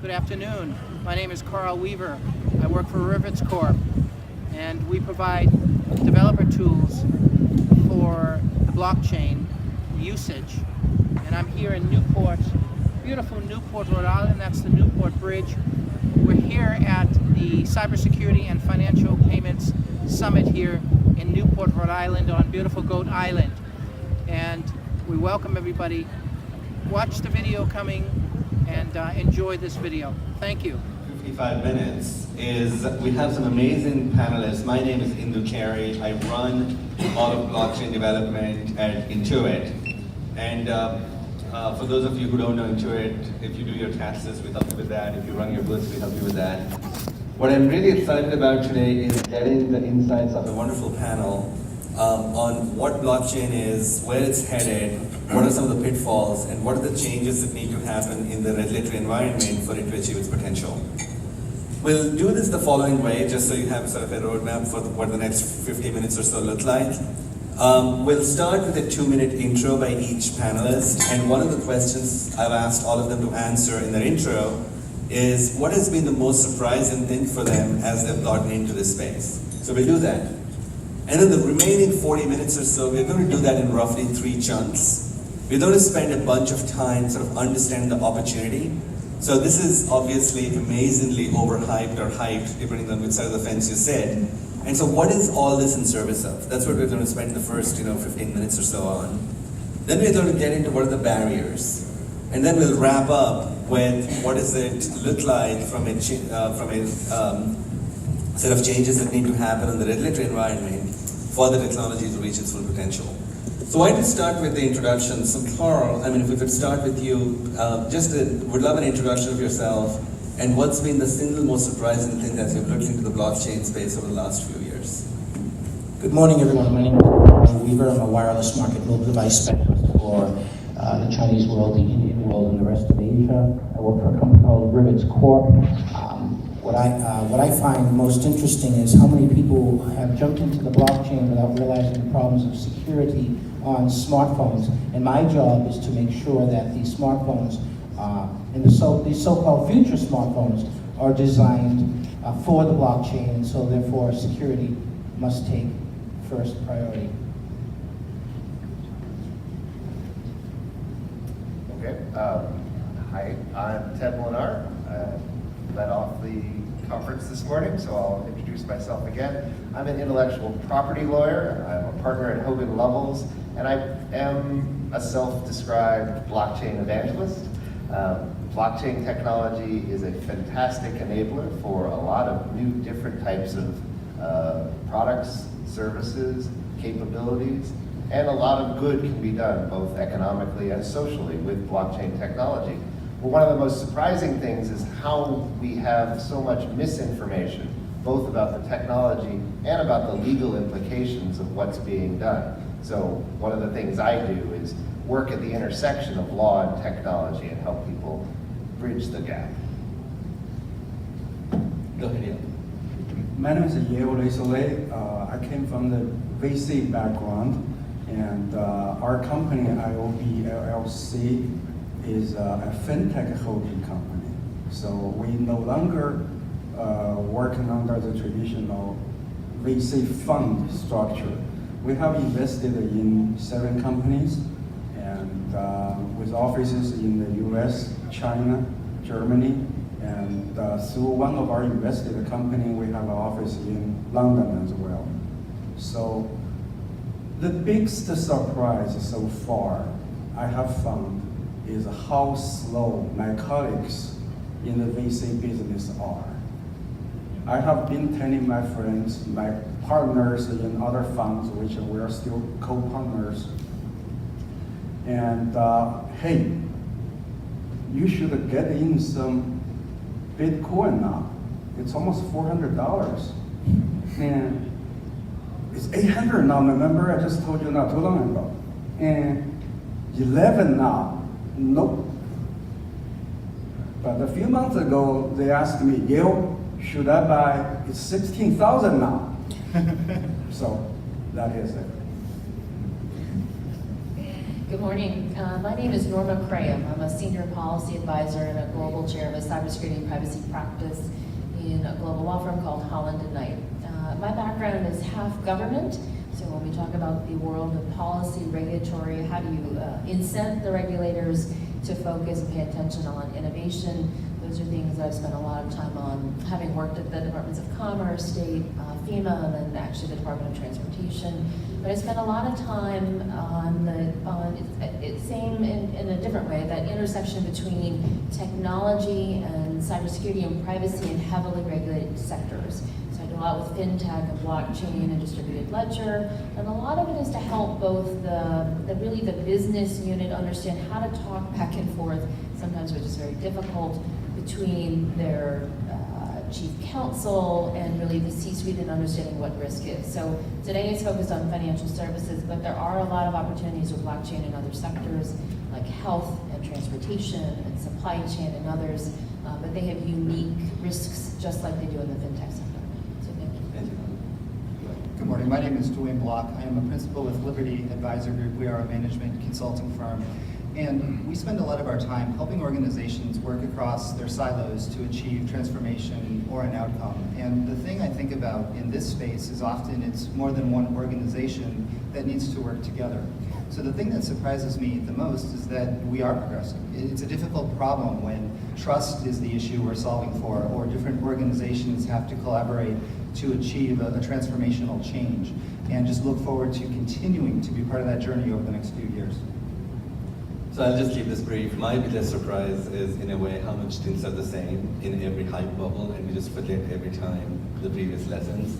Good afternoon. My name is Karl Weaver. I work for Rivets Corp, and we provide developer tools for the blockchain usage. And I'm here in Newport, beautiful Newport, Rhode Island. That's the Newport Bridge. We're here at the Cybersecurity and Financial Payments Summit here in Newport, Rhode Island on beautiful Goat Island. And we welcome everybody. Watch the video coming and enjoy this video. Thank you. 55 minutes is, we have some amazing panelists. My name is Indu Kray. I run all of blockchain development at Intuit. And for those of you who don't know Intuit, if you do your taxes, we help you with that. If you run your books, we help you with that. What I'm really excited about today is getting the insights of a wonderful panel on what blockchain is, where it's headed, what are some of the pitfalls, and what are the changes that need to happen in the regulatory environment for it to achieve its potential. We'll do this the following way, just so you have sort of a roadmap for what the next 50 minutes or so look like. We'll start with a 2-minute intro by each panelist, and one of the questions I've asked all of them to answer in their intro is what has been the most surprising thing for them as they've gotten into this space. So we'll do that. And in the remaining 40 minutes or so, we're going to do that in roughly 3 chunks. We're going to spend a bunch of time sort of understanding the opportunity. So this is obviously amazingly overhyped or hyped, depending on which side of the fence you sit. And so what is all this in service of? That's what we're going to spend the first 15 minutes or so on. Then we're going to get into what are the barriers. And then we'll wrap up with what does it look like from a set of changes that need to happen in the regulatory environment for the technology to reach its full potential. So why don't we start with the introduction? So Karl, if we could start with you, would love an introduction of yourself and what's been the single most surprising thing that you've looked into the blockchain space over the last few years? Good morning, everyone. My name is Duane Weaver. I'm a wireless market mobile device specialist for the Chinese world, the Indian world, and the rest of Asia. I work for a company called Rivets Corp. What I find most interesting is how many people have jumped into the blockchain without realizing the problems of security on smartphones. And my job is to make sure that these smartphones and these so-called future smartphones are designed for the blockchain, and so therefore security must take first priority. Okay. Hi, I'm Ted Molinar. Led off the conference this morning, so I'll introduce myself again. I'm an intellectual property lawyer. I'm a partner at Hogan Lovells, and I am a self-described blockchain evangelist. Blockchain technology is a fantastic enabler for a lot of new different types of products, services, capabilities, and a lot of good can be done both economically and socially with blockchain technology. But one of the most surprising things is how we have so much misinformation, both about the technology and about the legal implications of what's being done. So one of the things I do is work at the intersection of law and technology and help people bridge the gap. Go ahead, Yale. My name is Yale Soleil. I came from the VC background, and our company, IOB LLC, is a fintech holding company. So we no longer working under the traditional VC fund structure. We have invested in 7 companies, and with offices in the US, China, Germany, and through one of our invested company, we have an office in London as well. So the biggest surprise so far I have found is how slow my colleagues in the VC business are. I have been telling my friends, my partners in other funds, which we are still co-partners, and hey, you should get in some Bitcoin now. It's almost $400. And it's 800 now, remember? I just told you not too long ago. And 11 now, nope. But a few months ago, they asked me, Yale, should I buy? It's 16,000 now. So that is it. Good morning. My name is Norma Kray. I'm a senior policy advisor and a global chair of a cybersecurity and privacy practice in a global law firm called Holland & Knight. My background is half government, so when we talk about the world of policy, regulatory, how do you incent the regulators to focus and pay attention on innovation? Those are things I've spent a lot of time on, having worked at the Departments of Commerce, State, FEMA, and then actually the Department of Transportation. But I spent a lot of time same in a different way, that intersection between technology and cybersecurity and privacy in heavily regulated sectors. So I do a lot with fintech and blockchain and distributed ledger, and a lot of it is to help both the business unit understand how to talk back and forth, sometimes which is very difficult, between their chief counsel and really the C-suite and understanding what risk is. So today is focused on financial services, but there are a lot of opportunities with blockchain in other sectors like health and transportation and supply chain and others, but they have unique risks just like they do in the fintech sector. So thank you. Good morning, my name is Duane Block. I am a principal with Liberty Advisor Group. We are a management consulting firm. And we spend a lot of our time helping organizations work across their silos to achieve transformation or an outcome. And the thing I think about in this space is often it's more than one organization that needs to work together. So the thing that surprises me the most is that we are progressing. It's a difficult problem when trust is the issue we're solving for, or different organizations have to collaborate to achieve a transformational change. And just look forward to continuing to be part of that journey over the next few years. So I'll just keep this brief. My biggest surprise is, in a way, how much things are the same in every hype bubble, and we just forget every time the previous lessons.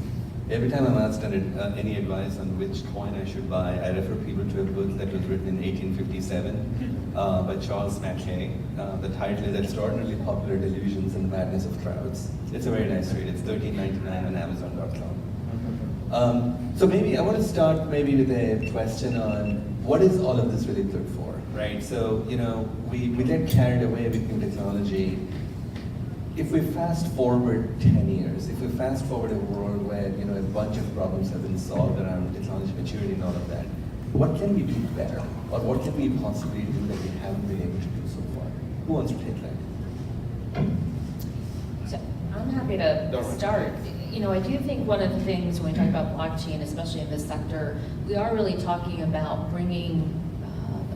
Every time I'm asked any advice on which coin I should buy, I refer people to a book that was written in 1857 by Charles Mackay. The title is Extraordinarily Popular Delusions and the Madness of Crowds. It's a very nice read. It's $13.99 on Amazon.com. So maybe I want to start with a question on what is all of this really good for? Right, so we get carried away with new technology. If we fast forward 10 years, if we fast forward a world where a bunch of problems have been solved around technology maturity and all of that, what can we do better, or what can we possibly do that we haven't been able to do so far? Who wants to take that? So I'm happy to start. I do think one of the things when we talk about blockchain, especially in this sector, we are really talking about bringing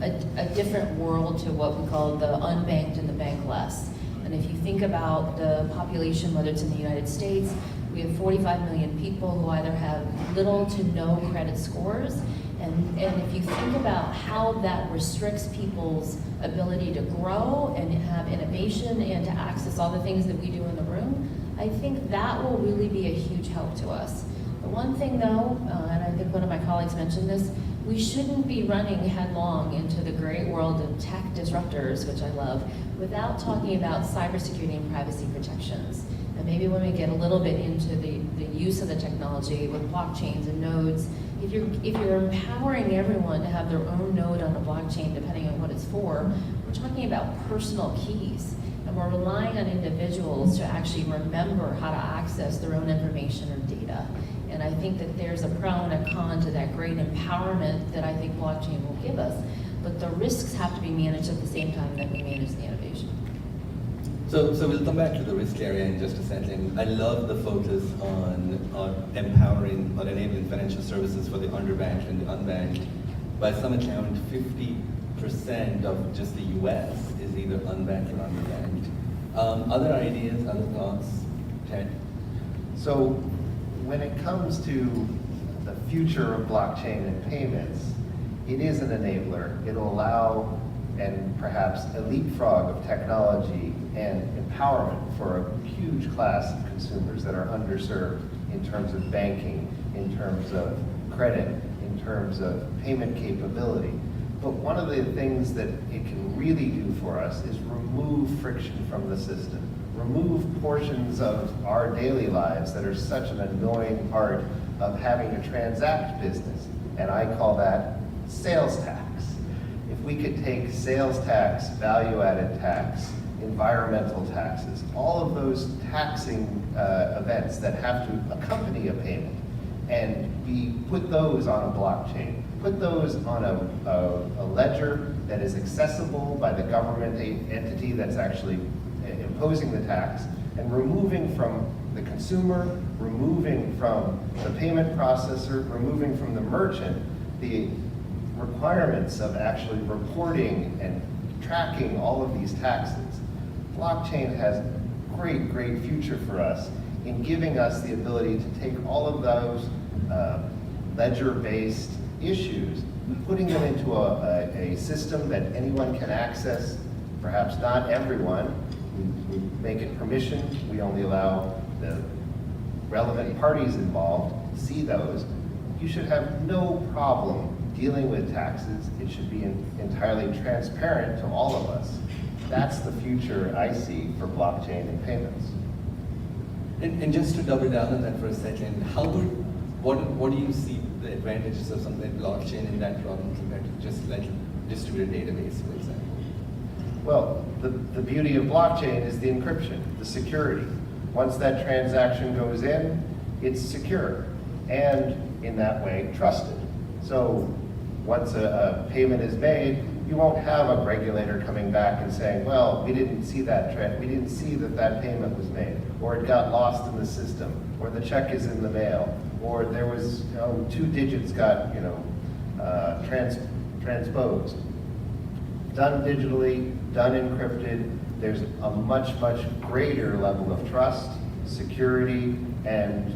a different world to what we call the unbanked and the bankless. And if you think about the population, whether it's in the United States, we have 45 million people who either have little to no credit scores, and if you think about how that restricts people's ability to grow and have innovation and to access all the things that we do in the room, I think that will really be a huge help to us. The one thing though, and I think one of my colleagues mentioned this, we shouldn't be running headlong into the great world of tech disruptors, which I love, without talking about cybersecurity and privacy protections. And maybe when we get a little bit into the use of the technology with blockchains and nodes, if you're empowering everyone to have their own node on a blockchain, depending on what it's for, we're talking about personal keys. And we're relying on individuals to actually remember how to access their own information or data. And I think that there's a pro and a con to that great empowerment that I think blockchain will give us. But the risks have to be managed at the same time that we manage the innovation. So we'll come back to the risk area in just a second. I love the focus on empowering or enabling financial services for the underbanked and the unbanked. By some account, 50% of just the US is either unbanked or underbanked. Other ideas, other thoughts? Ted? So when it comes to the future of blockchain and payments, it is an enabler. It'll allow and perhaps a leapfrog of technology and empowerment for a huge class of consumers that are underserved in terms of banking, in terms of credit, in terms of payment capability. But one of the things that it can really do for us is remove friction from the system. Remove portions of our daily lives that are such an annoying part of having to transact business. And I call that sales tax. If we could take sales tax, value-added tax, environmental taxes, all of those taxing events that have to accompany a payment, and we put those on a blockchain, put those on a ledger that is accessible by the government entity that's actually imposing the tax, and removing from the consumer, removing from the payment processor, removing from the merchant the requirements of actually reporting and tracking all of these taxes. Blockchain has a great future for us in giving us the ability to take all of those ledger-based issues, putting them into a system that anyone can access, perhaps not everyone. We make it permissioned. We only allow the relevant parties involved to see those. You should have no problem dealing with taxes. It should be entirely transparent to all of us. That's the future I see for blockchain and payments. And just to double down on that for a second, what do you see the advantages of something like blockchain in that problem compared to just like distributed database, for example? Well, the beauty of blockchain is the encryption, the security. Once that transaction goes in, it's secure, and in that way, trusted. So once a payment is made, you won't have a regulator coming back and saying, well, we didn't see that we didn't see that payment was made, or it got lost in the system, or the check is in the mail, or there was 2 digits got transposed. Done digitally, done encrypted. There's a much greater level of trust, security, and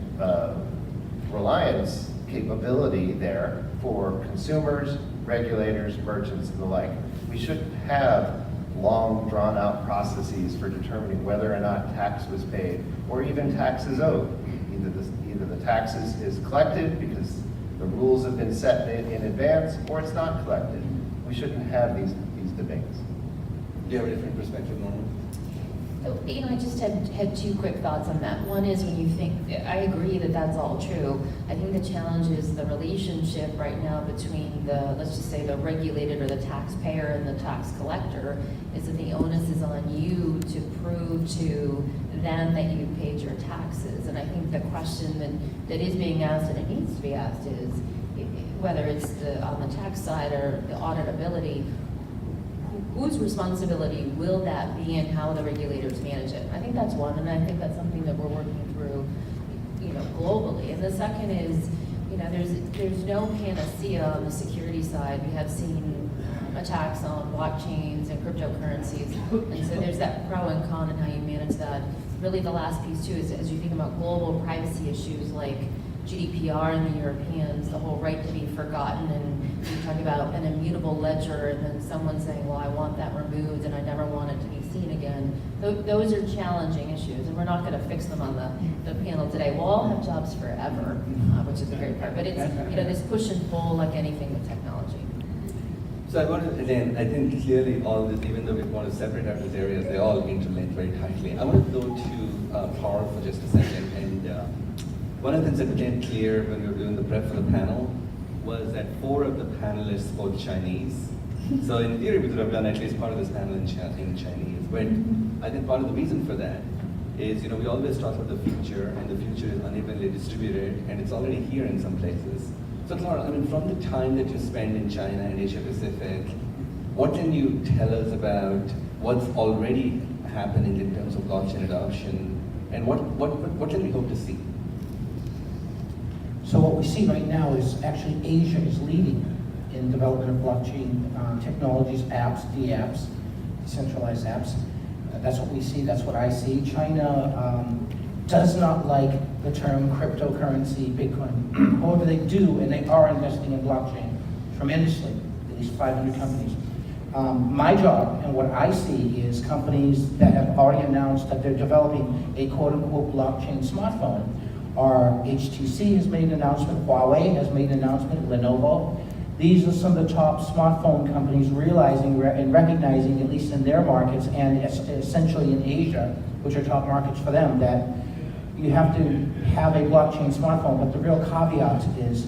reliance capability there for consumers, regulators, merchants, and the like. We shouldn't have long, drawn-out processes for determining whether or not tax was paid, or even taxes owed. Either the taxes is collected because the rules have been set in advance, or it's not collected. We shouldn't have these debates. Do you have a different perspective, Norman? So, I just had 2 quick thoughts on that. One is when you think, I agree that that's all true. I think the challenge is the relationship right now between let's just say the regulated or the taxpayer and the tax collector, is that the onus is on you to prove to them that you paid your taxes. And I think the question that is being asked, and it needs to be asked, is whether it's on the tax side or the auditability, whose responsibility will that be and how the regulators manage it? I think that's one, and I think that's something that we're working through, globally. And the second is, there's no panacea on the security side. We have seen attacks on blockchains and cryptocurrencies, and so there's that pro and con and how you manage that. Really, the last piece too is as you think about global privacy issues like GDPR and the Europeans, the whole right to be forgotten, and you talk about an immutable ledger, and then someone saying, well, I want that removed and I never want it to be seen again. Those are challenging issues, and we're not going to fix them on the panel today. We'll all have jobs forever, which is the great part, but it's this push and pull like anything with technology. So I want to, again, I think clearly all this, even though we want to separate out these areas, they all interlink very tightly. I want to go to Karl for just a second, and one of the things that became clear when we were doing the prep for the panel was that 4 of the panelists spoke Chinese. So in theory, we could have done at least part of this panel in Chinese. But I think part of the reason for that is, we always talk about the future, and the future is unevenly distributed, and it's already here in some places. So Karl, from the time that you spend in China and Asia Pacific, what can you tell us about what's already happening in terms of blockchain adoption, and what can we hope to see? So what we see right now is actually Asia is leading in development of blockchain technologies, apps, DApps, decentralized apps. That's what we see, that's what I see. China does not like the term cryptocurrency, Bitcoin. However, they do, and they are investing in blockchain tremendously, at least 500 companies. My job and what I see is companies that have already announced that they're developing a quote-unquote blockchain smartphone. Our HTC has made an announcement, Huawei has made an announcement, Lenovo. These are some of the top smartphone companies realizing and recognizing, at least in their markets and essentially in Asia, which are top markets for them, that you have to have a blockchain smartphone, but the real caveat is,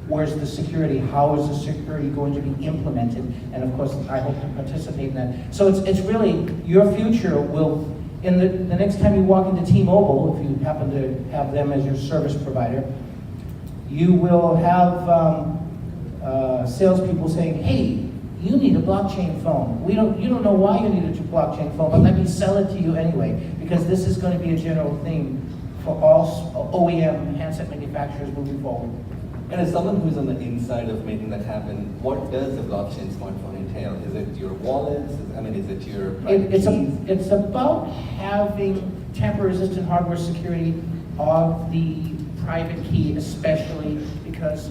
where's the security? How is the security going to be implemented? And of course, I hope to participate in that. So it's really, your future will, in the next time you walk into T-Mobile, if you happen to have them as your service provider, you will have salespeople saying, hey, you need a blockchain phone. You don't know why you need a blockchain phone, but let me sell it to you anyway, because this is going to be a general theme for all OEM handset manufacturers moving forward. And as someone who's on the inside of making that happen, what does a blockchain smartphone entail? Is it your wallets? Is it your private keys? It's about having tamper-resistant hardware security of the private key, especially because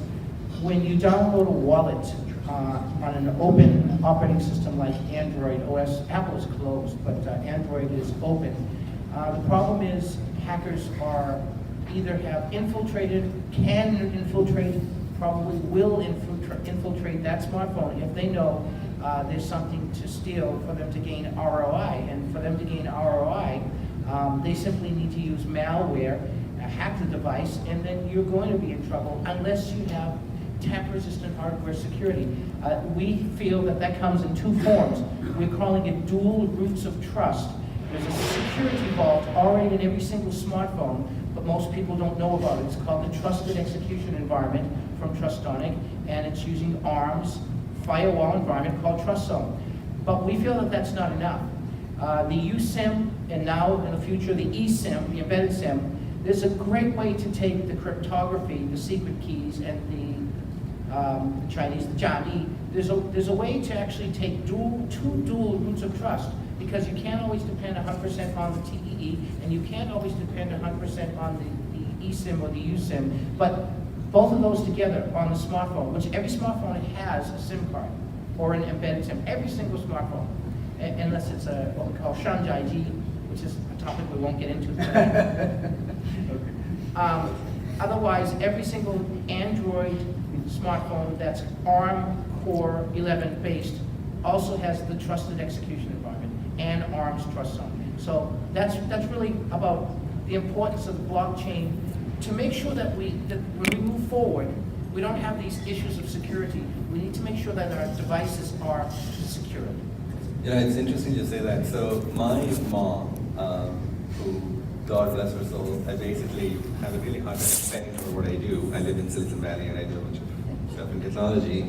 when you download a wallet on an open operating system like Android OS, Apple is closed, but Android is open. The problem is hackers are either have infiltrated, can infiltrate, probably will infiltrate that smartphone if they know there's something to steal for them to gain ROI. And for them to gain ROI, they simply need to use malware, hack the device, and then you're going to be in trouble unless you have tamper-resistant hardware security. We feel that comes in two forms. We're calling it dual roots of trust. There's a security vault already in every single smartphone, but most people don't know about it. It's called the Trusted Execution Environment from Trustonic, and it's using ARM's firewall environment called TrustZone. But we feel that that's not enough. The USIM, and now in the future the eSIM, the embedded SIM, there's a great way to take the cryptography, the secret keys, and the Chinese, the Jiani. There's a way to actually take two dual roots of trust, because you can't always depend 100% on the TEE, and you can't always depend 100% on the eSIM or the USIM, but both of those together on the smartphone, which every smartphone has a SIM card or an embedded SIM, every single smartphone, unless it's what we call Shanjaiji, which is a topic we won't get into today. Otherwise, every single Android smartphone that's ARM Core 11 based also has the trusted execution environment and ARM's TrustZone. So that's really about the importance of the blockchain to make sure that when we move forward, we don't have these issues of security. We need to make sure that our devices are secure. It's interesting you say that. So my mom, who, God bless her soul, I basically have a really hard time explaining to her what I do. I live in Silicon Valley and I do a bunch of stuff in technology.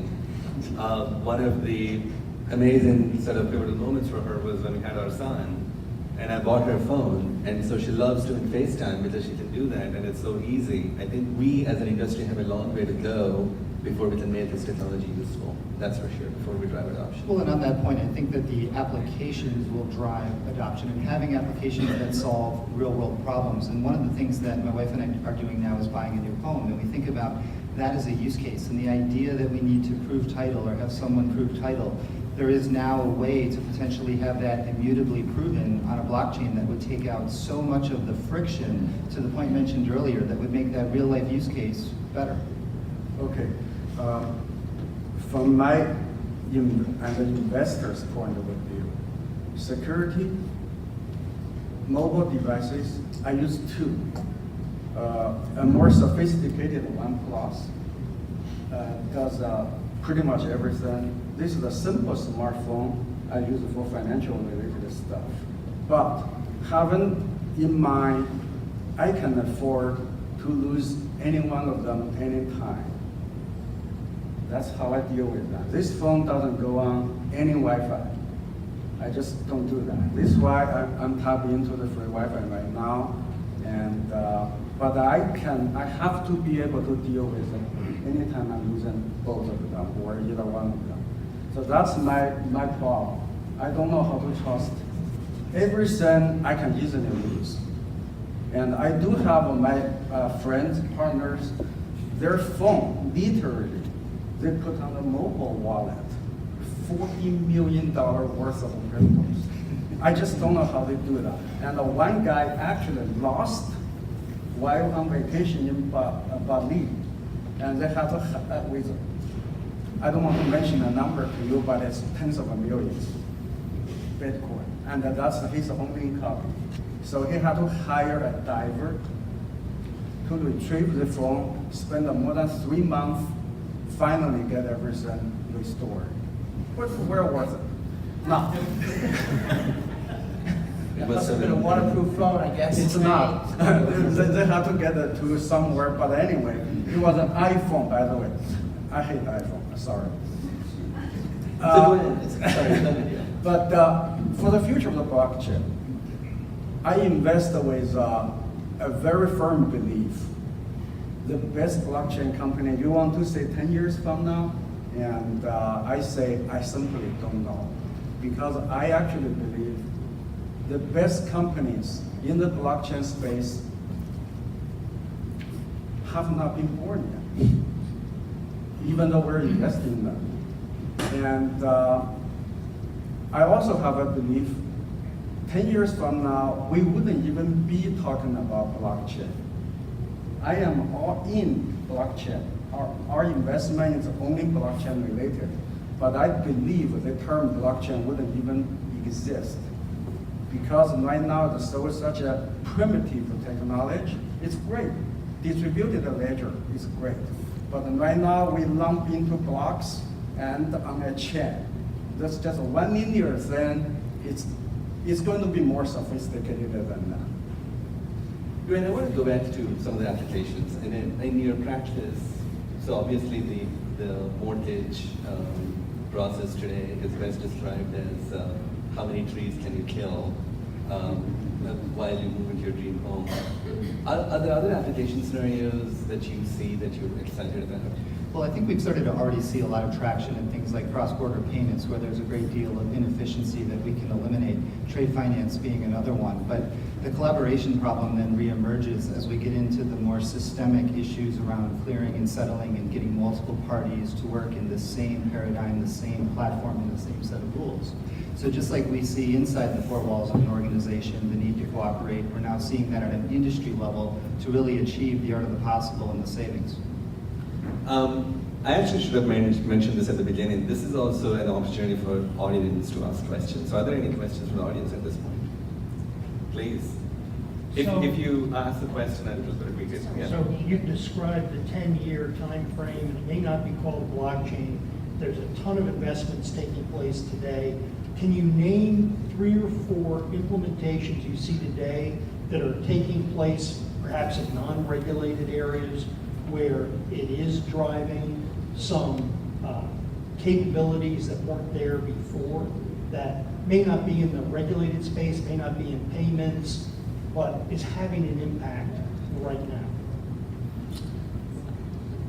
One of the amazing sort of pivotal moments for her was when we had our son, and I bought her a phone, and so she loves doing FaceTime because she can do that, and it's so easy. I think we as an industry have a long way to go before we can make this technology useful. That's for sure, before we drive adoption. Well, and on that point, I think that the applications will drive adoption, and having applications that solve real-world problems. And one of the things that my wife and I are doing now is buying a new home, and we think about that as a use case, and the idea that we need to prove title or have someone prove title. There is now a way to potentially have that immutably proven on a blockchain that would take out so much of the friction, to the point mentioned earlier, that would make that real-life use case better. Okay. From my and the investor's point of view, security, mobile devices, I use two. A more sophisticated OnePlus does pretty much everything. This is a simple smartphone I use for financial related stuff. But having in mind, I can afford to lose any one of them anytime. That's how I deal with that. This phone doesn't go on any Wi-Fi. I just don't do that. This is why I'm tapping into the free Wi-Fi right now. And but I have to be able to deal with it anytime I'm using both of them or either one of them. So that's my problem. I don't know how to trust everything. I can easily lose. And I do have my friends, partners, their phone, literally, they put on a mobile wallet, $40 million worth of cryptos. I just don't know how they do that. And one guy actually lost while on vacation in Bali, and they had to, with, I don't want to mention a number to you, but it's tens of millions Bitcoin, and that's his only income. So he had to hire a diver to retrieve the phone, spend more than 3 months, finally get everything restored. Where was it? No. It must have been a waterproof phone, I guess. It's not. They had to get it to somewhere, but anyway, it was an iPhone, by the way. I hate iPhone, sorry. But for the future of the blockchain, I invest with a very firm belief. The best blockchain company, you want to say 10 years from now? And I say, I simply don't know. Because I actually believe the best companies in the blockchain space have not been born yet, even though we're investing in them. And I also have a belief, 10 years from now, we wouldn't even be talking about blockchain. I am all in blockchain. Our investment is only blockchain related. But I believe the term blockchain wouldn't even exist. Because right now it's such a primitive technology. It's great. Distributed ledger is great. But right now we lump into blocks and on a chain. That's just one linear thing. It's going to be more sophisticated than that. Duane, I want to go back to some of the applications. And in your practice, so obviously the mortgage process today is best described as how many trees can you kill while you move into your dream home. Are there other application scenarios that you see that you're excited about? Well, I think we've started to already see a lot of traction in things like cross-border payments, where there's a great deal of inefficiency that we can eliminate, trade finance being another one. But the collaboration problem then reemerges as we get into the more systemic issues around clearing and settling and getting multiple parties to work in the same paradigm, the same platform, and the same set of rules. So just like we see inside the four walls of an organization the need to cooperate, we're now seeing that at an industry level to really achieve the art of the possible and the savings. I actually should have mentioned this at the beginning. This is also an opportunity for audience to ask questions. So are there any questions from the audience at this point? Please. If you ask the question, I will repeat it. Yeah. So you described the 10-year time frame, and it may not be called blockchain. There's a ton of investments taking place today. Can you name 3 or 4 implementations you see today that are taking place perhaps in non-regulated areas where it is driving some capabilities that weren't there before, that may not be in the regulated space, may not be in payments, but is having an impact right now?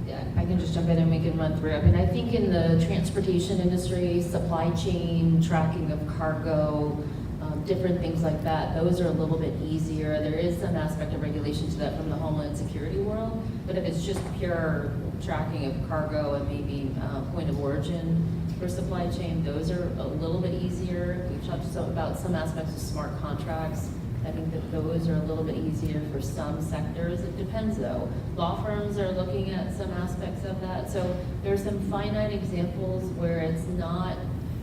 Yeah, I can just jump in and we can run through. I mean, I think in the transportation industry, supply chain, tracking of cargo, different things like that, those are a little bit easier. There is some aspect of regulation to that from the Homeland Security world, but if it's just pure tracking of cargo and maybe point of origin for supply chain, those are a little bit easier. We've talked about some aspects of smart contracts. I think that those are a little bit easier for some sectors. It depends though. Law firms are looking at some aspects of that. So there's some finite examples where it's not,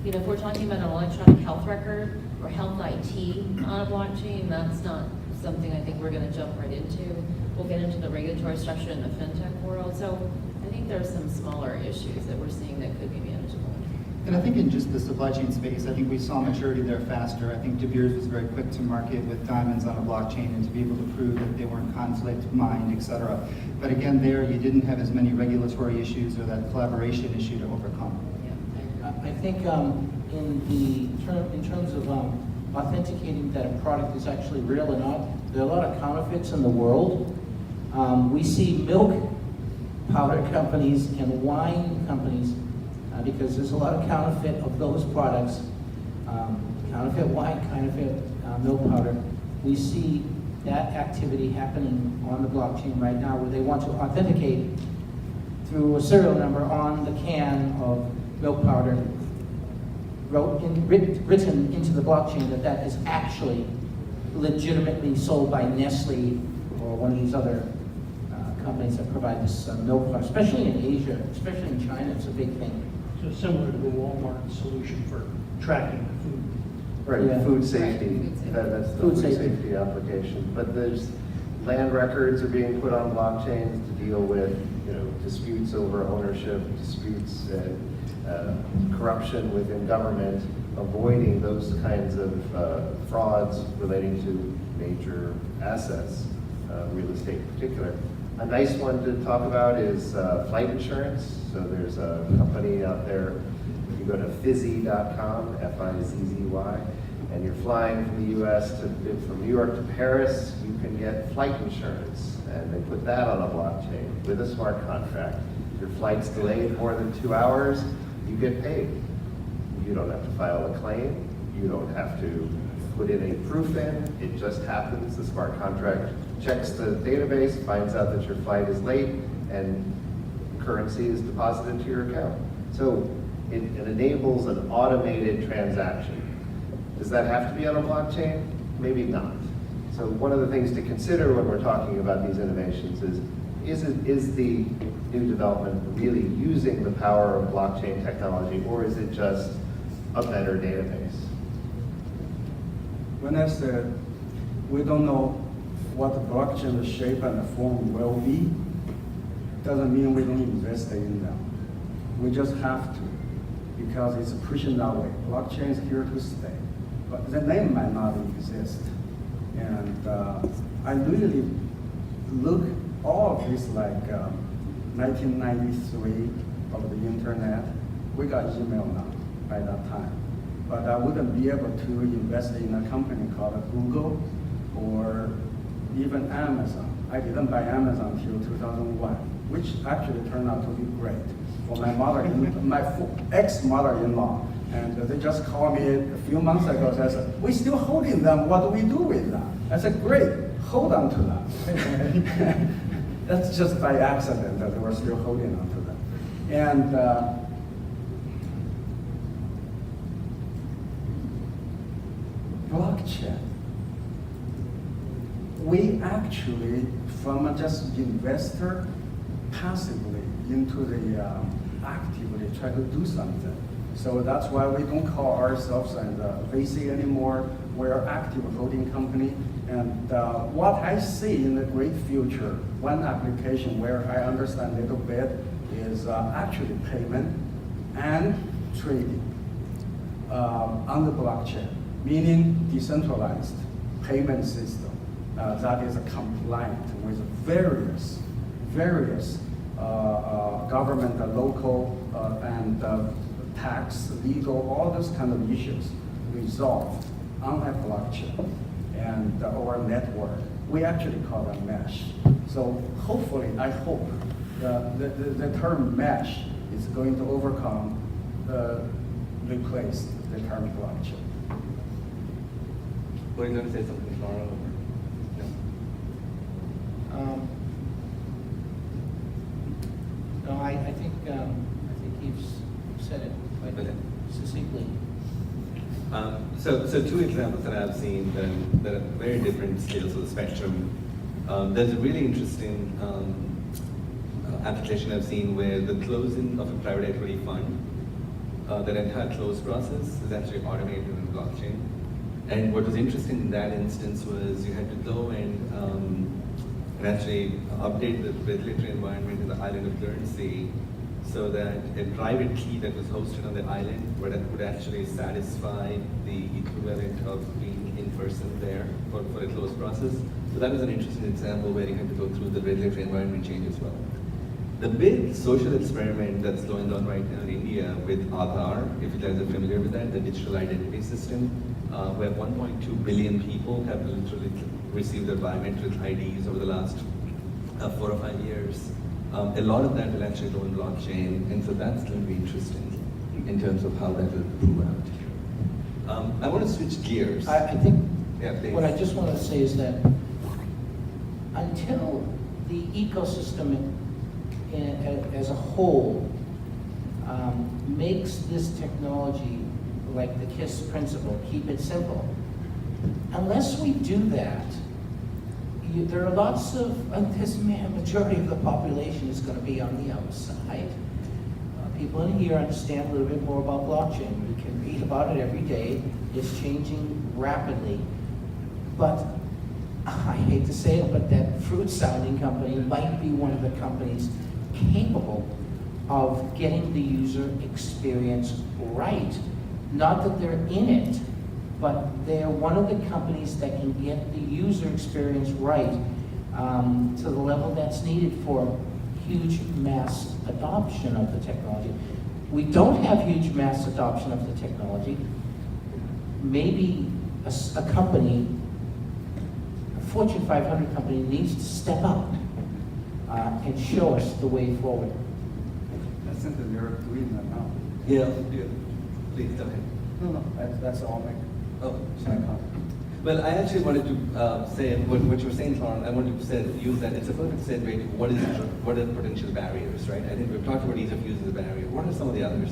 you know, if we're talking about an electronic health record or health IT on a blockchain, that's not something I think we're going to jump right into. We'll get into the regulatory structure in the fintech world. So I think there's some smaller issues that we're seeing that could be manageable. And I think in just the supply chain space, I think we saw maturity there faster. I think De Beers was very quick to market with diamonds on a blockchain and to be able to prove that they weren't conflict mined, et cetera. But again, there you didn't have as many regulatory issues or that collaboration issue to overcome. I think in terms of authenticating that a product is actually real or not, there are a lot of counterfeits in the world. We see milk powder companies and wine companies, because there's a lot of counterfeit of those products, counterfeit wine, counterfeit milk powder. We see that activity happening on the blockchain right now, where they want to authenticate through a serial number on the can of milk powder, written into the blockchain that is actually legitimately sold by Nestle or one of these other companies that provide this milk powder, especially in Asia, especially in China. It's a big thing. So similar to the Walmart solution for tracking food. Right, Yeah. food safety, that's the Food food safety. safety application. But there's land records are being put on blockchains to deal with, you know, disputes over ownership, disputes and corruption within government, avoiding those kinds of frauds relating to major assets, real estate in particular. A nice one to talk about is flight insurance. So there's a company out there, if you go to fizzy.com, F-I-Z-Z-Y, and you're flying from the US from New York to Paris, you can get flight insurance. And they put that on a blockchain with a smart contract. If your flight's delayed more than 2 hours, you get paid. You don't have to file a claim. You don't have to put in a proof in. It just happens. The smart contract checks the database, finds out that your flight is late, and currency is deposited into your account. So it enables an automated transaction. Does that have to be on a blockchain? Maybe not. So one of the things to consider when we're talking about these innovations is the new development really using the power of blockchain technology, or is it just a better database? When I said we don't know what the blockchain shape and the form will be, doesn't mean we don't invest in them. We just have to, because it's pushing that way. Blockchain is here to stay, but the name might not exist. And I really look all of this like 1993 of the internet. We got email now by that time. But I wouldn't be able to invest in a company called Google or even Amazon. I didn't buy Amazon until 2001, which actually turned out to be great for my mother, my ex-mother-in-law. And they just called me a few months ago and said, we're still holding them, what do we do with them? I said, great, hold on to them. That's just by accident that we're still holding on to them. And blockchain. We actually, from just investor, passively into the actively try to do something. So that's why we don't call ourselves a VC anymore. We're an active holding company. And what I see in the great future, one application where I understand a little bit is actually payment and trading on the blockchain, meaning decentralized payment system that is compliant with various government, local, and tax, legal, all those kind of issues resolved on a blockchain and our network. We actually call them mesh. So hopefully, I hope the term mesh is going to replace the term blockchain. Were you going to say something, Karl? No, I think you've said it quite succinctly. So two examples that I've seen that are very different scales of the spectrum. There's a really interesting application I've seen where the closing of a private equity fund, that entire close process is actually automated in blockchain. And what was interesting in that instance was you had to go and actually update the regulatory environment in the island of Guernsey so that a private key that was hosted on the island would actually satisfy the equivalent of being in person there for a closed process. So that was an interesting example where you had to go through the regulatory environment change as well. The big social experiment that's going on right now in India with Aadhaar, if you guys are familiar with that, the digital identity system, where 1.2 billion people have literally received their biometric IDs over the last 4 or 5 years. A lot of that will actually go in blockchain, and so that's going to be interesting in terms of how that will prove out. I want to switch gears. I think Yeah, please. what I just want to say is that until the ecosystem as a whole makes this technology like the KISS principle, keep it simple, unless we do that, there are lots of, this majority of the population is going to be on the outside. People in here understand a little bit more about blockchain. We can read about it every day. It's changing rapidly. But I hate to say it, but that fruit-sounding company might be one of the companies capable of getting the user experience right. Not that they're in it, but they're one of the companies that can get the user experience right to the level that's needed for huge mass adoption of the technology. We don't have huge mass adoption of the technology. Maybe a company, a Fortune 500 company, needs to step up and show us the way forward. I think that they're doing that now. Yeah, please go ahead. No, that's all Oh, my well, I actually wanted to say what you were saying, Karl. I wanted to use that. It's a perfect segue to what are the potential barriers, right? I think we've talked about ease of use as a barrier. What are some of the others?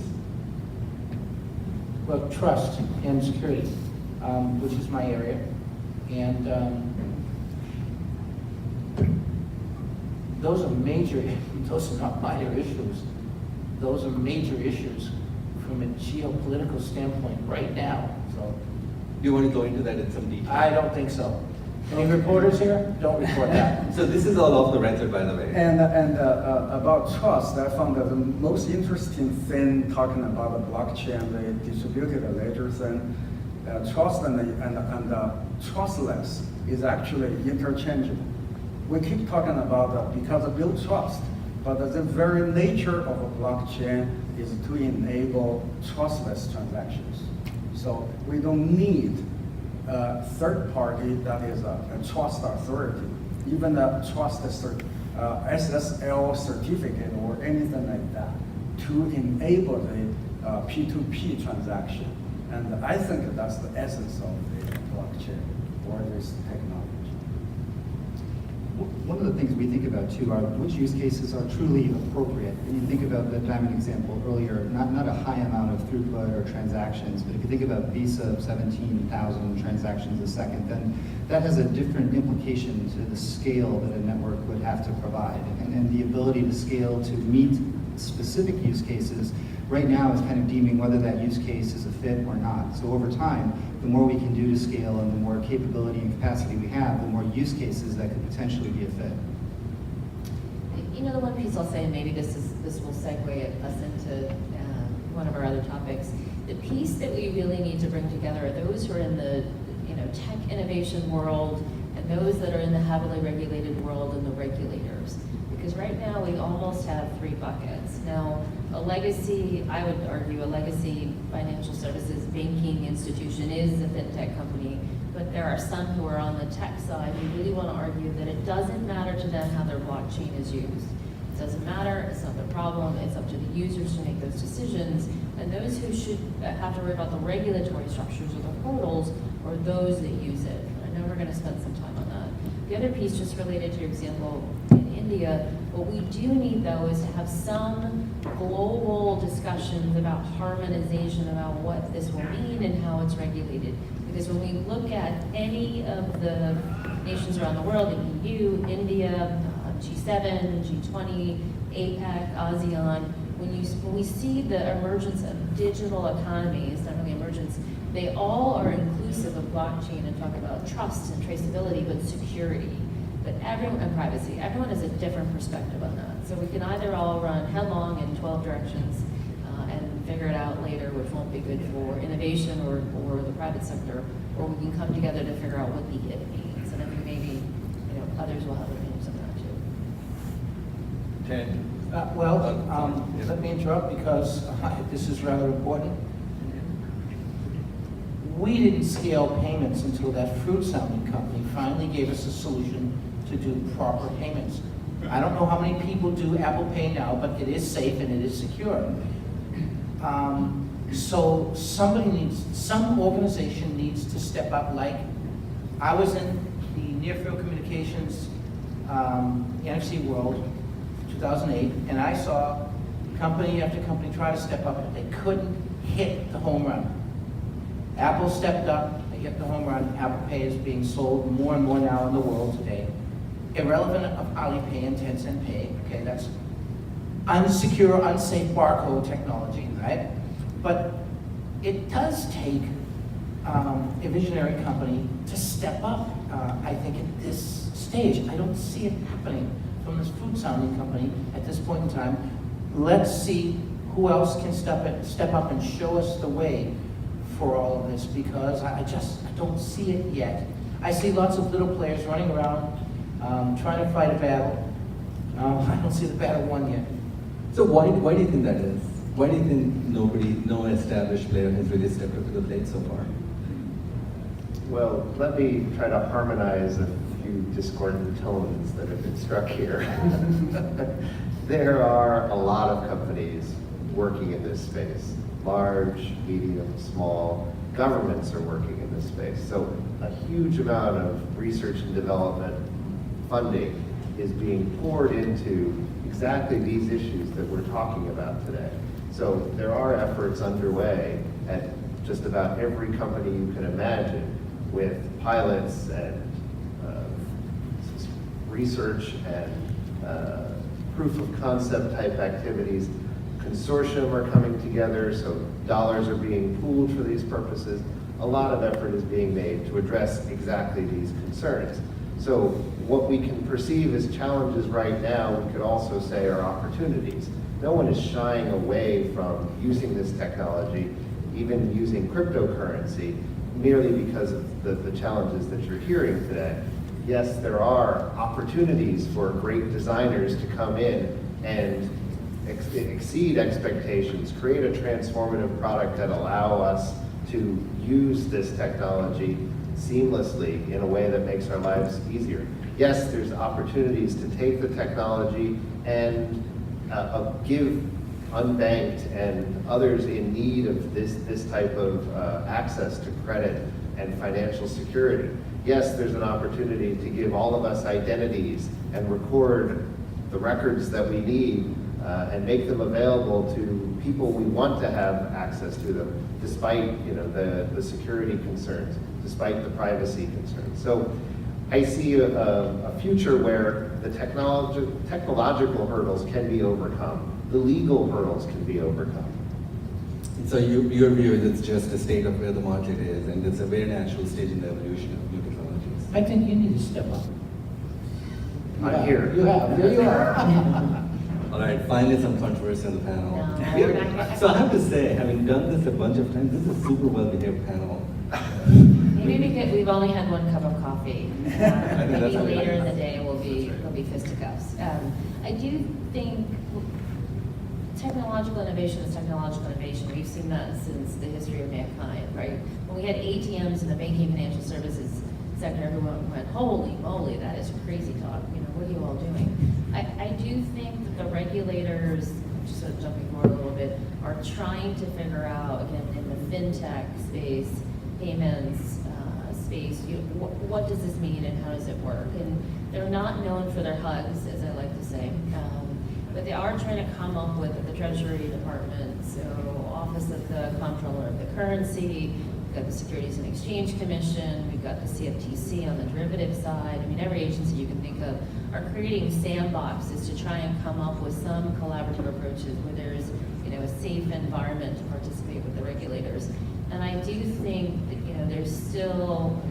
Well, trust and security, which is my area, and those are major. Those are not minor issues. Those are major issues from a geopolitical standpoint right now. So, Do you want to go into that in some detail? I don't think so. Any reporters here? Don't report that. So this is all off the record, by the way. And about trust, I found that the most interesting thing talking about the blockchain, the distributed ledger thing, trust and trustless is actually interchangeable. We keep talking about because of build trust, but the very nature of a blockchain is to enable trustless transactions. So we don't need a third party that is a trust authority, even a trust SSL certificate or anything like that to enable the P2P transaction. And I think that's the essence of the blockchain or this technology. One of the things we think about too are which use cases are truly appropriate. And you think about the diamond example earlier, not a high amount of throughput or transactions, but if you think about Visa 17,000 transactions a second, then that has a different implication to the scale that a network would have to provide. And the ability to scale to meet specific use cases right now is kind of deeming whether that use case is a fit or not. So over time, the more we can do to scale and the more capability and capacity we have, the more use cases that could potentially be a fit. You know, the one piece I'll say, and maybe this will segue us into one of our other topics. The piece that we really need to bring together are those who are in the tech innovation world and those that are in the heavily regulated world and the regulators. Because right now we almost have three buckets. Now, a legacy, I would argue, a legacy financial services banking institution is a fintech company, but there are some who are on the tech side who really want to argue that it doesn't matter to them how their blockchain is used. It doesn't matter, it's not their problem, it's up to the users to make those decisions, and those who should have to worry about the regulatory structures or the hurdles are those that use it. I know we're going to spend some time on that. The other piece, just related to your example in India, what we do need though is to have some global discussions about harmonization about what this will mean and how it's regulated. Because when we look at any of the nations around the world, the EU, India, G7, G20, APEC, ASEAN, when we see the emergence of digital economies, not really emergence, they all are inclusive of blockchain and talk about trust and traceability, but security. But everyone, and privacy, everyone has a different perspective on that. So we can either all run headlong in 12 directions and figure it out later, which won't be good for innovation or the private sector, or we can come together to figure out what the it means. And I think maybe others will have opinions on that too. Ted? Let me interrupt because this is rather important. We didn't scale payments until that fruit sounding company finally gave us a solution to do proper payments. I don't know how many people do Apple Pay now, but it is safe and it is secure. So some organization needs to step up. Like I was in the near field communications NFC world, 2008, and I saw company after company try to step up, but they couldn't hit the home run. Apple stepped up, they hit the home run. Apple Pay is being sold more and more now in the world today. Irrelevant of Alipay and Tencent Pay, okay, that's unsecure, unsafe barcode technology, right? But it does take a visionary company to step up, I think, at this stage. I don't see it happening from this food sounding company at this point in time. Let's see who else can step up and show us the way for all of this, because I don't see it yet. I see lots of little players running around trying to fight a battle. I don't see the battle won yet. So why do you think that is? Why do you think no established player has really stepped up to the plate so far? Well, let me try to harmonize a few discordant tones that have been struck here. There are a lot of companies working in this space. Large, medium, small. Governments are working in this space. So a huge amount of research and development funding is being poured into exactly these issues that we're talking about today. So there are efforts underway at just about every company you can imagine with pilots and research and proof of concept type activities. Consortium are coming together, so dollars are being pooled for these purposes. A lot of effort is being made to address exactly these concerns. So what we can perceive as challenges right now, we could also say are opportunities. No one is shying away from using this technology, even using cryptocurrency, merely because of the challenges that you're hearing today. Yes, there are opportunities for great designers to come in and exceed expectations, create a transformative product that allow us to use this technology seamlessly in a way that makes our lives easier. Yes, there's opportunities to take the technology and give Unbanked and others in need of this type of access to credit and financial security. Yes, there's an opportunity to give all of us identities and record the records that we need and make them available to people we want to have access to them, despite the security concerns, despite the privacy concerns. So I see a future where the technological hurdles can be overcome, the legal hurdles can be overcome. So your view is it's just a state of where the market is, and it's a very natural stage in the evolution of new technologies. I think you need to step up. I'm here. You have, here you are. All right, finally some controversy on the panel. No, we're not gonna- So I have to say, having done this a bunch of times, this is a super well-behaved panel. Maybe because we've only had one cup of coffee. think that's Maybe how we later like in it. the day will be fisticuffs. I do think technological innovation is technological innovation. We've seen that since the history of mankind, right? When we had ATMs in the banking financial services sector, everyone went, holy moly, that is crazy talk. What are you all doing? I do think that the regulators, just sort of jumping forward a little bit, are trying to figure out, again, in the fintech space, payments space, what does this mean and how does it work? And they're not known for their hugs, as I like to say, but they are trying to come up with the Treasury Department, so Office of the Comptroller of the Currency, we've got the Securities and Exchange Commission, we've got the CFTC on the derivative side. I mean, every agency you can think of are creating sandboxes to try and come up with some collaborative approaches where there's a safe environment to participate with the regulators. And I do think that there's still,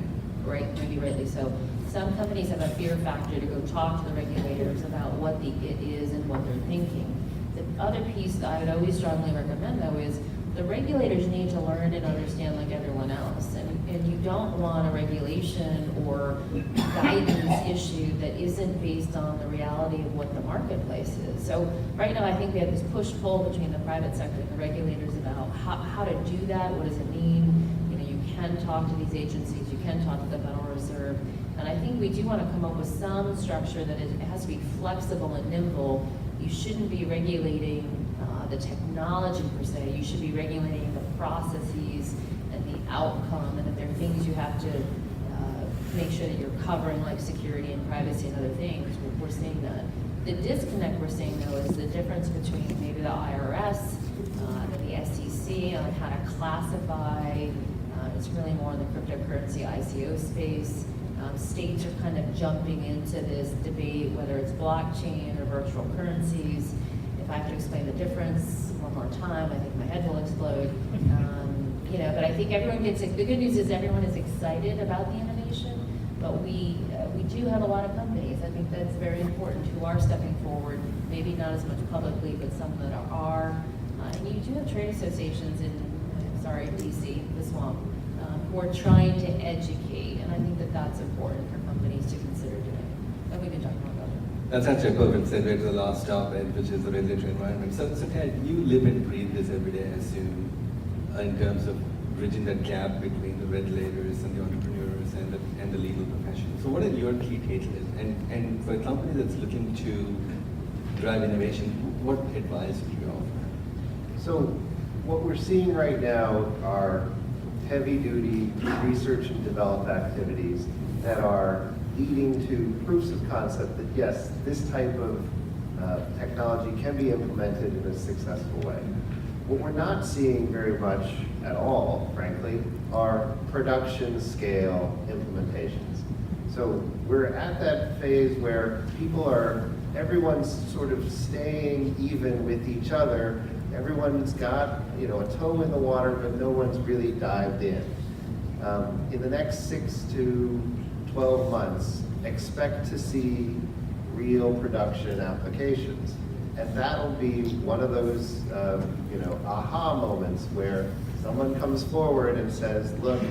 maybe rightly so, some companies have a fear factor to go talk to the regulators about what it is and what they're thinking. The other piece that I would always strongly recommend, though, is the regulators need to learn and understand like everyone else. And you don't want a regulation or guidance issue that isn't based on the reality of what the marketplace is. So right now I think we have this push-pull between the private sector and the regulators about how to do that, what does it mean. You can talk to these agencies, you can talk to the Federal Reserve, and I think we do want to come up with some structure that it has to be flexible and nimble. You shouldn't be regulating the technology per se, you should be regulating the processes and the outcome, and if there are things you have to make sure that you're covering, like security and privacy and other things, we're seeing that. The disconnect we're seeing, though, is the difference between maybe the IRS and the SEC on how to classify. It's really more in the cryptocurrency ICO space. States are kind of jumping into this debate, whether it's blockchain or virtual currencies. If I have to explain the difference one more time, I think my head will explode. But I think everyone gets it. The good news is everyone is excited about the innovation, but we do have a lot of companies. I think that's very important who are stepping forward, maybe not as much publicly, but some that are. And you do have trade associations in, DC, the swamp, who are trying to educate, and I think that that's important for companies to consider doing. that we can talk more about it. That's actually a perfect segue to the last topic, which is the regulatory environment. So Ted, you live and breathe this every day, I assume, in terms of bridging that gap between the regulators and the entrepreneurs and the legal profession. So what are your key takeaways? And for a company that's looking to drive innovation, what advice would you offer? So what we're seeing right now are heavy-duty research and develop activities that are leading to proofs of concept that yes, this type of technology can be implemented in a successful way. What we're not seeing very much at all, frankly, are production scale implementations. So we're at that phase where everyone's sort of staying even with each other. Everyone's got, a toe in the water, but no one's really dived in. In the next 6 to 12 months, expect to see real production applications. And that'll be one of those, aha moments where someone comes forward and says, look,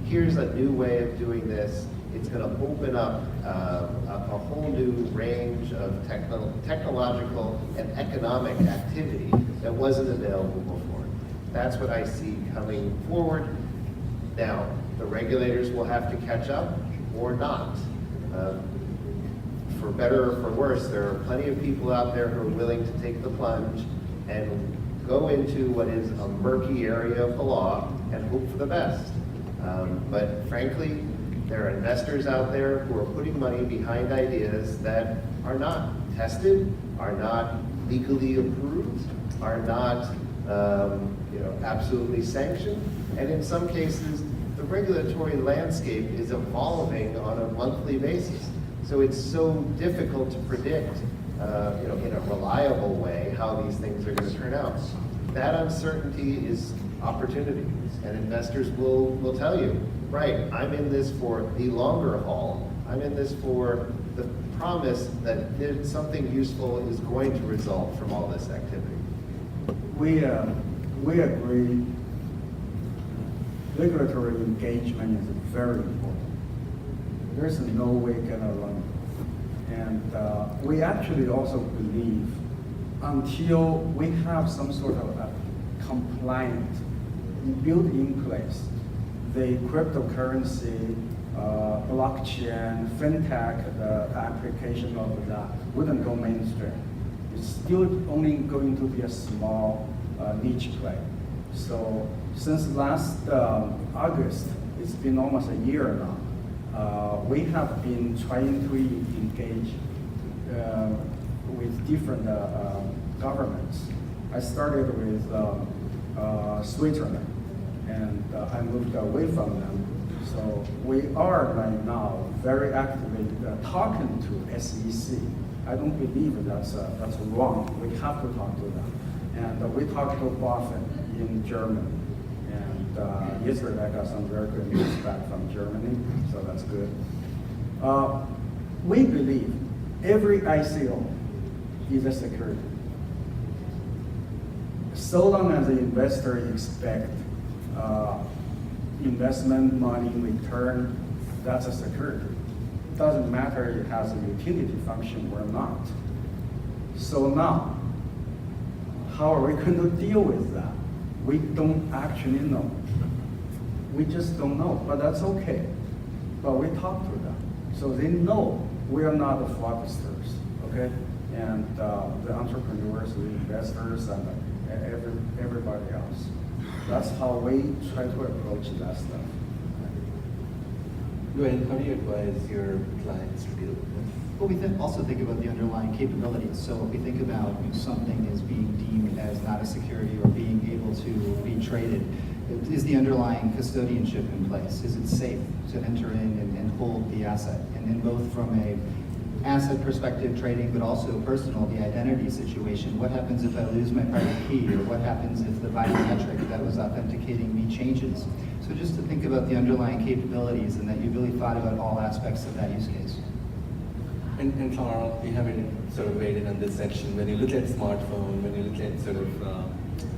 here's a new way of doing this. It's going to open up a whole new range of technological and economic activity that wasn't available before. That's what I see coming forward. Now, the regulators will have to catch up or not. For better or for worse, there are plenty of people out there who are willing to take the plunge and go into what is a murky area of the law and hope for the best. But frankly, there are investors out there who are putting money behind ideas that are not tested, are not legally approved, are not absolutely sanctioned, and in some cases, the regulatory landscape is evolving on a monthly basis. So it's so difficult to predict, in a reliable way, how these things are going to turn out. That uncertainty is opportunity, and investors will tell you, right, I'm in this for the longer haul. I'm in this for the promise that something useful is going to result from all this activity. We agree regulatory engagement is very important. There's no way get around it. And we actually also believe until we have some sort of a compliant built in place, the cryptocurrency, blockchain, fintech, the application of that wouldn't go mainstream. It's still only going to be a small niche play. So since last August, it's been almost a year now, we have been trying to engage with different governments. I started with Switzerland, and I moved away from them. So we are right now very actively talking to SEC. I don't believe that's wrong. We have to talk to them. And we talk to Boffin in Germany. And yesterday I got some very good news back from Germany, so that's good. We believe every ICO is a security. So long as the investor expect investment money return, that's a security. Doesn't matter if it has a utility function or not. So now, how are we going to deal with that? We don't actually know. We just don't know, but that's okay. But we talk to them, so they know we are not the fraudsters, okay? And the entrepreneurs, the investors, and everybody else. That's how we try to approach that stuff. Duane, how do you advise your clients to deal with this? Well, we also think about the underlying capabilities. So if we think about something as being deemed as not a security or being able to be traded, is the underlying custodianship in place? Is it safe to enter in and hold the asset? And then both from a asset perspective, trading, but also personal, the identity situation. What happens if I lose my private key? Or what happens if the biometric that was authenticating me changes? So just to think about the underlying capabilities and that you really thought about all aspects of that use case. And Karl, we haven't sort of weighed in on this section. When you look at smartphone, when you look at sort of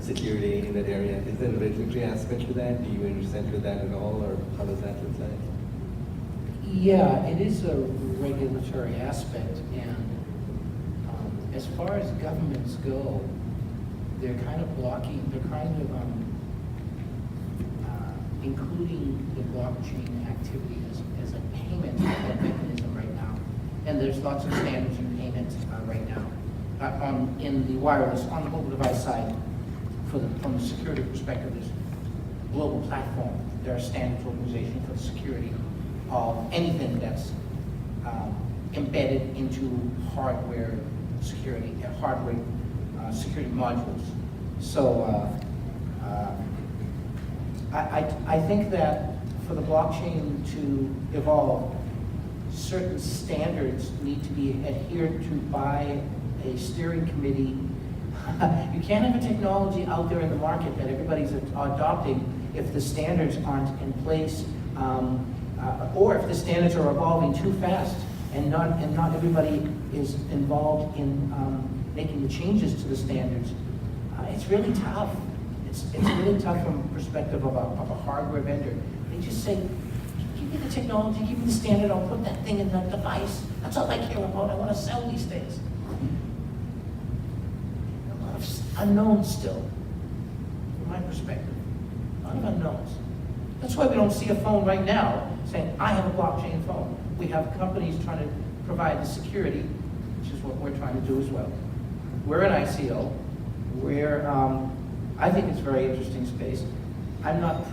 security in that area, is there a regulatory aspect to that? Do you intersect with that at all, or how does that look like? Yeah, it is a regulatory aspect, and as far as governments go, they're kind of blocking, they're kind of including the blockchain activity as a payment mechanism right now. And there's lots of standards and payments right now in the wireless, on the mobile device side. From the security perspective, there's a global platform. There are standards organizations for the security of anything that's embedded into hardware security, security modules. So I think that for the blockchain to evolve, certain standards need to be adhered to by a steering committee. You can't have a technology out there in the market that everybody's adopting if the standards aren't in place, or if the standards are evolving too fast and not everybody is involved in making the changes to the standards. It's really tough. It's really tough from the perspective of a hardware vendor. They just say, give me the technology, give me the standard, I'll put that thing in that device. That's all I care about. I want to sell these things. A lot of unknowns still, from my perspective. A lot of unknowns. That's why we don't see a phone right now saying, I have a blockchain phone. We have companies trying to provide the security, which is what we're trying to do as well. We're an ICO. We're, I think it's a very interesting space. I'm not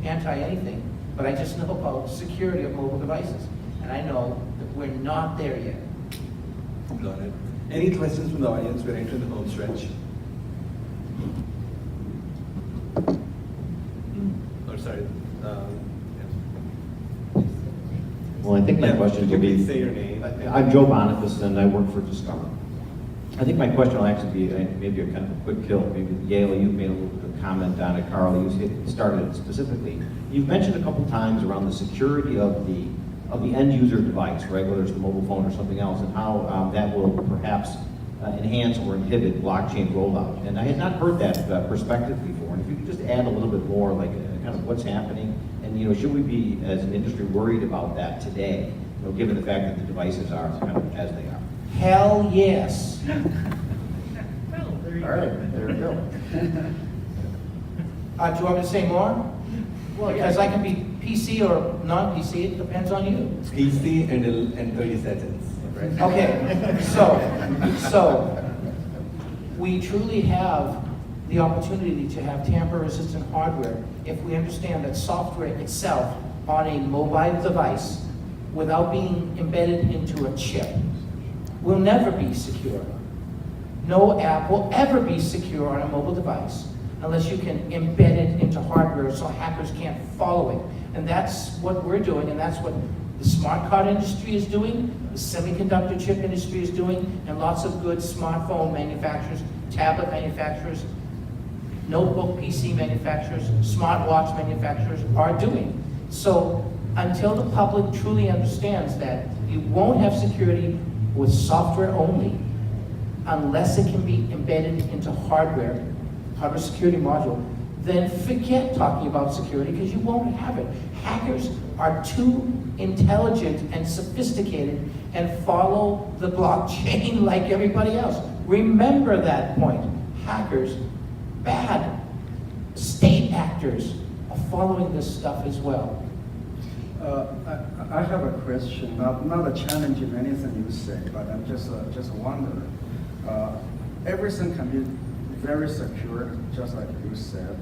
anti-anything, but I just know about security of mobile devices. And I know that we're not there yet. Got it. Any questions from the audience? We're entering the home stretch. Or sorry. Well, I think my question would be, Say your name. I'm Joe Boniface and I work for Discover. I think my question will actually be maybe a kind of a quick kill. Maybe Yale, you made a little bit of comment on it. Karl, you started it specifically. You've mentioned a couple times around the security of the end user device, right? Whether it's the mobile phone or something else, and how that will perhaps enhance or inhibit blockchain rollout. And I had not heard that perspective before. And if you could just add a little bit more, like kind of what's happening, and should we be as an industry worried about that today, given the fact that the devices are kind of as they are? Hell yes. Well, there you All right, there we go. Do you want me to say more? Well, because I can be PC or non-PC, it depends on you. PC and 30 seconds, right? Okay, so we truly have the opportunity to have tamper-resistant hardware if we understand that software itself on a mobile device, without being embedded into a chip, will never be secure. No app will ever be secure on a mobile device unless you can embed it into hardware so hackers can't follow it. And that's what we're doing, and that's what the smart card industry is doing, the semiconductor chip industry is doing, and lots of good smartphone manufacturers, tablet manufacturers, notebook PC manufacturers, smartwatch manufacturers are doing. So until the public truly understands that you won't have security with software only, unless it can be embedded into hardware security module, then forget talking about security because you won't have it. Hackers are too intelligent and sophisticated and follow the blockchain like everybody else. Remember that point. Hackers, bad state actors are following this stuff as well. I have a question, not a challenge in anything you say, but I'm just wondering. Everything can be very secure, just like you said.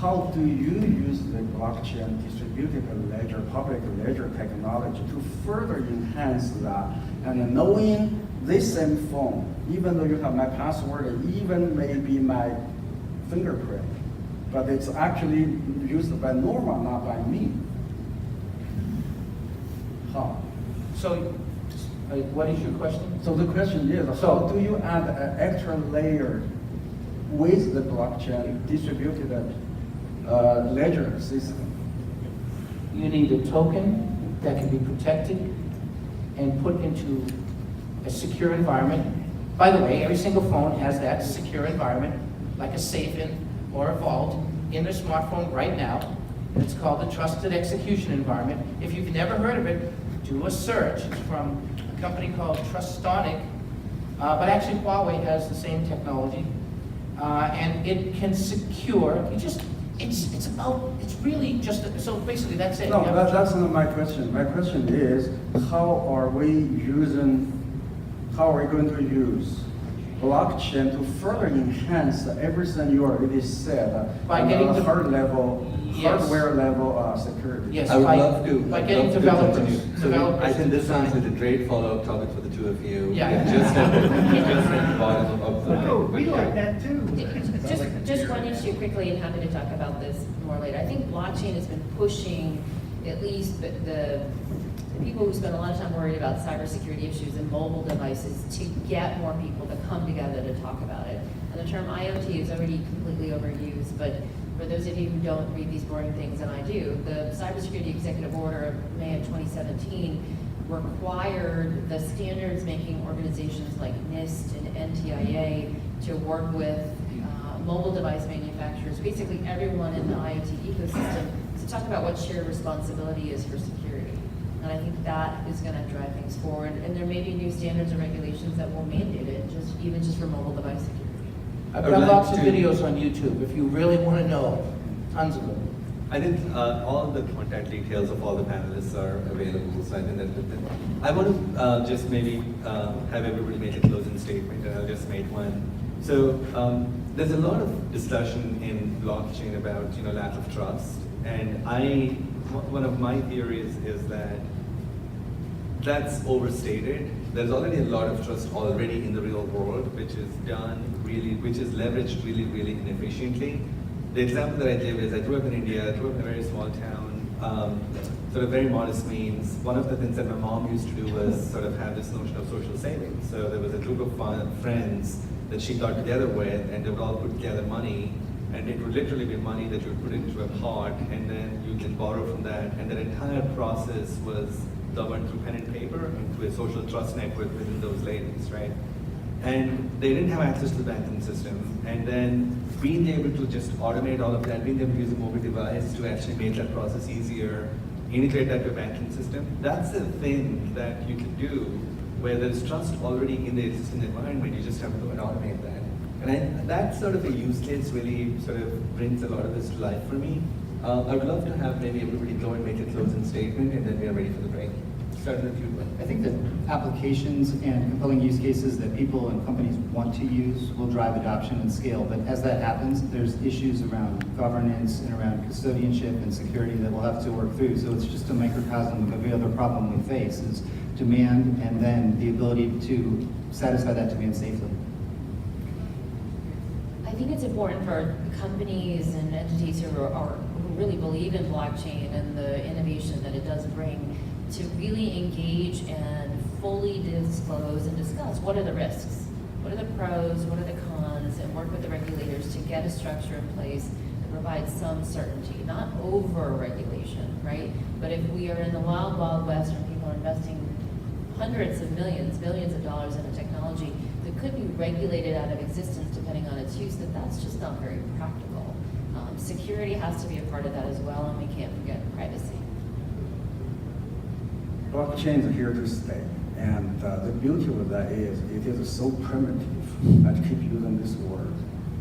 How do you use the blockchain, distributed ledger, public ledger technology to further enhance that? And knowing this same phone, even though you have my password, even maybe my fingerprint, but it's actually used by Norma, not by me. How? So, what is your question? So the question is, how do you add an extra layer with the blockchain distributed ledger system? You need a token that can be protected and put into a secure environment. By the way, every single phone has that secure environment, like a safe or a vault in their smartphone right now. and it's called the Trusted Execution Environment. If you've never heard of it, do a search. It's from a company called Trustonic, but actually Huawei has the same technology, and it can secure. It's really just so basically that's it. No, that's not my question. My question is, how are we going to use blockchain to further enhance everything you already said By on getting a the- hardware level security? Yes, I would by- love to. by I'd getting love to developers- continue. So developers I think to this sounds design. like a great follow-up topic for the two of you. Yeah. Just at the bottom of the Oh, thing. we But like yeah. that too. Just one issue quickly, and happy to talk about this more later. I think blockchain has been pushing at least the people who spend a lot of time worried about cybersecurity issues and mobile devices to get more people to come together to talk about it. And the term IoT is already completely overused, but for those of you who don't read these boring things, and I do, the Cybersecurity Executive Order of May of 2017 required the standards-making organizations like NIST and NTIA to work with mobile device manufacturers, basically everyone in the IoT ecosystem, to talk about what shared responsibility is for security. And I think that is going to drive things forward. And there may be new standards or regulations that will mandate it, even just for mobile device security. I've I would got like lots of to- videos on YouTube if you really want to know, tons of them. I think all the contact details of all the panelists are available, so I think that I want to just maybe have everybody make a closing statement, and I'll just make one. So there's a lot of discussion in blockchain about lack of trust, and one of my theories is that that's overstated. There's already a lot of trust already in the real world, which is leveraged really, really inefficiently. The example that I give is I grew up in India, I grew up in a very small town, sort of very modest means. One of the things that my mom used to do was sort of have this notion of social savings. So there was a group of friends that she got together with, and they would all put together money, and it would literally be money that you would put into a pot, and then you can borrow from that, and that entire process was governed through pen and paper and through a social trust network within those ladies, right? And they didn't have access to the banking system. And then being able to just automate all of that, being able to use a mobile device to actually make that process easier, integrate that to a banking system, that's the thing that you can do where there's trust already in the existing environment. You just have to go and automate that. And that sort of a use case really sort of brings a lot of this to life for me. I would love to have maybe everybody go and make a closing statement, and then we are ready for the break. Starting with you, Duane. I think that applications and compelling use cases that people and companies want to use will drive adoption and scale. But as that happens, there's issues around governance and around custodianship and security that we'll have to work through. So it's just a microcosm of every other problem we face is demand and then the ability to satisfy that demand safely. I think it's important for companies and entities who really believe in blockchain and the innovation that it does bring to really engage and fully disclose and discuss what are the risks, what are the pros, what are the cons, and work with the regulators to get a structure in place that provides some certainty, not over-regulation, right? But if we are in the wild, wild west and people are investing hundreds of millions, billions of dollars in a technology that could be regulated out of existence depending on its use, that's just not very practical. Security has to be a part of that as well, and we can't forget privacy. Blockchain is here to stay, and the beauty of that is it is so primitive. I keep using this word.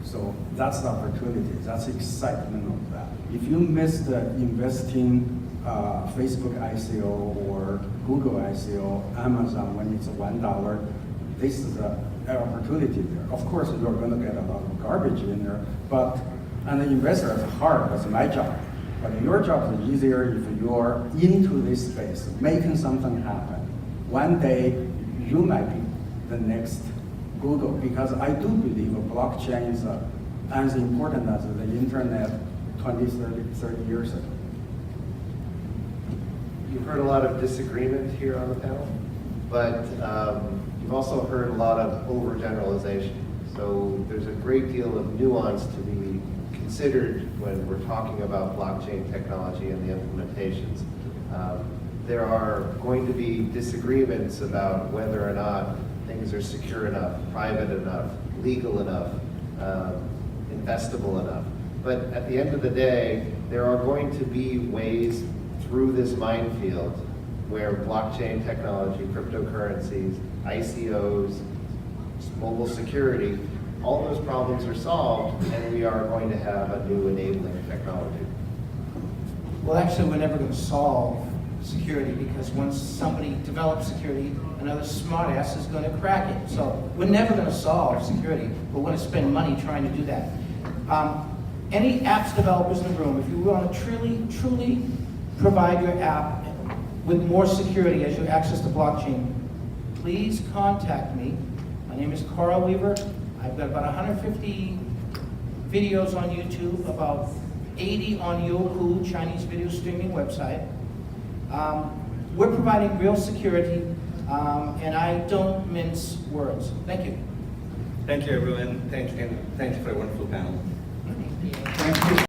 So that's the opportunity, that's the excitement of that. If you miss the investing Facebook ICO or Google ICO, Amazon when it's $1, this is an opportunity there. Of course, you're going to get a lot of garbage in there, but and the investor is hard, that's my job. But your job is easier if you're into this space, making something happen. One day, you might be the next Google, because I do believe blockchain is as important as the internet 20, 30 years ago. You've heard a lot of disagreement here on the panel, but you've also heard a lot of overgeneralization. So there's a great deal of nuance to be considered when we're talking about blockchain technology and the implementations. There are going to be disagreements about whether or not things are secure enough, private enough, legal enough, investable enough. But at the end of the day, there are going to be ways through this minefield where blockchain technology, cryptocurrencies, ICOs, mobile security, all those problems are solved, and we are going to have a new enabling technology. Well, actually, we're never going to solve security, because once somebody develops security, another smartass is going to crack it. So we're never going to solve security. We're going to spend money trying to do that. Any apps developers in the room, if you want to truly provide your app with more security as you access the blockchain, please contact me. My name is Karl Weaver. I've got about 150 videos on YouTube, about 80 on Youku, Chinese video streaming website. We're providing real security, and I don't mince words. Thank you. Thank you, everyone. Thank you for a wonderful panel. Thank you.